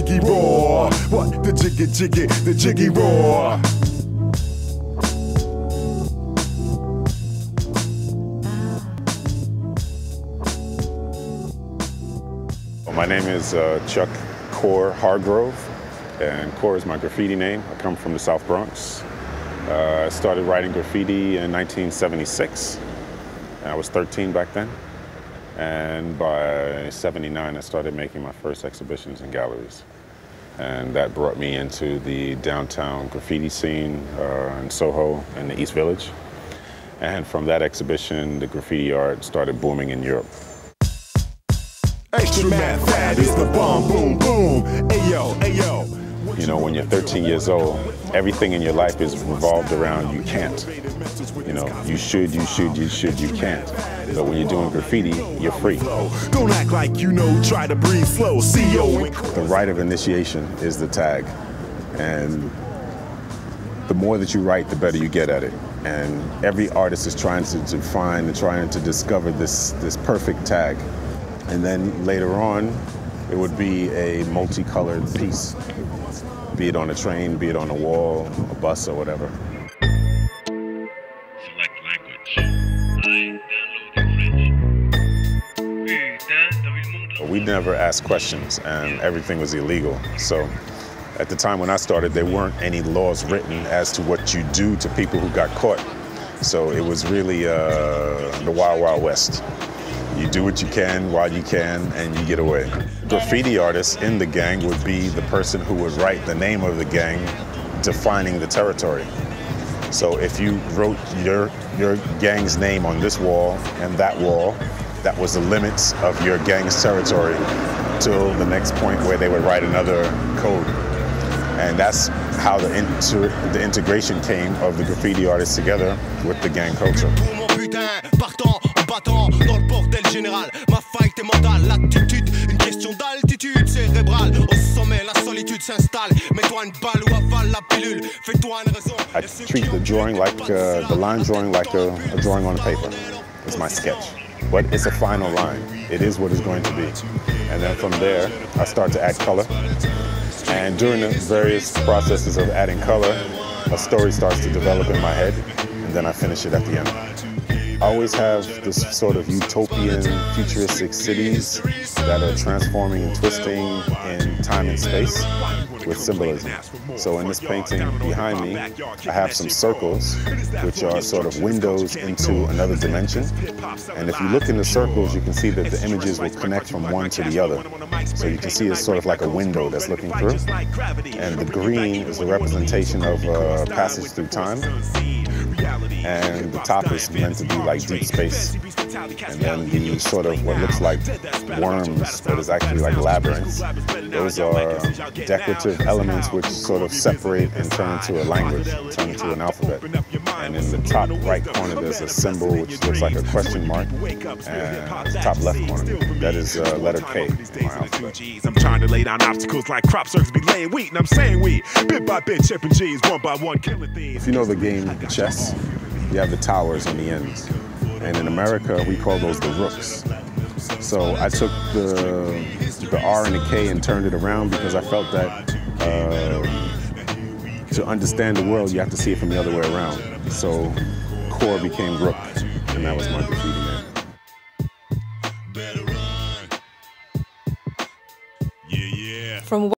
jiggy roar. What? The jiggy roar. My name is Chuck Koor Hargrove, and Koor is my graffiti name. I come from the South Bronx. I started writing graffiti in 1976. I was 13 back then. And by 79, I started making my first exhibitions in galleries. And that brought me into the downtown graffiti scene in Soho and the East Village. And from that exhibition, the graffiti art started booming in Europe. Extra mad fat is the bomb, boom, boom. Ayo, ayo. You know, when you're 13 years old, everything in your life is revolved around you can't. You know, you should, you can't. But when you're doing graffiti, you're free. Don't act like you know, try to breathe slow. CEO. The rite of initiation is the tag. And the more that you write, the better you get at it. And every artist is trying to find and trying to discover this perfect tag. And then later on, it would be a multicolored piece, be it on a train, be it on a wall, a bus, or whatever. Select language. We never asked questions, and everything was illegal. So at the time when I started, there weren't any laws written as to what you do to people who got caught. So it was really the Wild Wild West. You do what you can while you can, and you get away. Graffiti artists in the gang would be the person who would write the name of the gang, defining the territory. So if you wrote your gang's name on this wall and that wall, that was the limits of your gang's territory till the next point where they would write another code. And that's how the integration came of the graffiti artists together with the gang culture. Dans le bordel général, ma fight est mentale, l'attitude, une question d'altitude cérébrale. Au sommet, la solitude s'installe. Mets-toi une balle ou avale la pilule. Fais-toi une raison. I treat the drawing like the line drawing like a drawing on paper. It's my sketch, but it's a final line. It is what it's going to be, and then from there, I start to add color. And during the various processes of adding color, a story starts to develop in my head, and then I finish it at the end. I always have this sort of utopian, futuristic cities that are transforming and twisting in time and space with symbolism. So in this painting behind me, I have some circles, which are sort of windows into another dimension. And if you look in the circles, you can see that the images will connect from one to the other. So you can see it's sort of like a window that's looking through. And the green is the representation of a passage through time. And the top is meant to be like deep space. And then the sort of what looks like worms, but is actually like labyrinths. Those are decorative elements which sort of separate and turn into a language, turn into an alphabet. And in the top right corner, there's a symbol which looks like a question mark. And the top left corner, that is letter K in my alphabet. I'm trying to lay down obstacles like crop circles be laying wheat, and I'm saying we, bit by bit, chipping G's, one by one, killing things. If you know the game chess, you have the towers on the ends. And in America, we call those the rooks. So I took the R and the K and turned it around because I felt that to understand the world, you have to see it from the other way around. So Koor became Rook, and that was my graffiti name. Yeah, yeah. From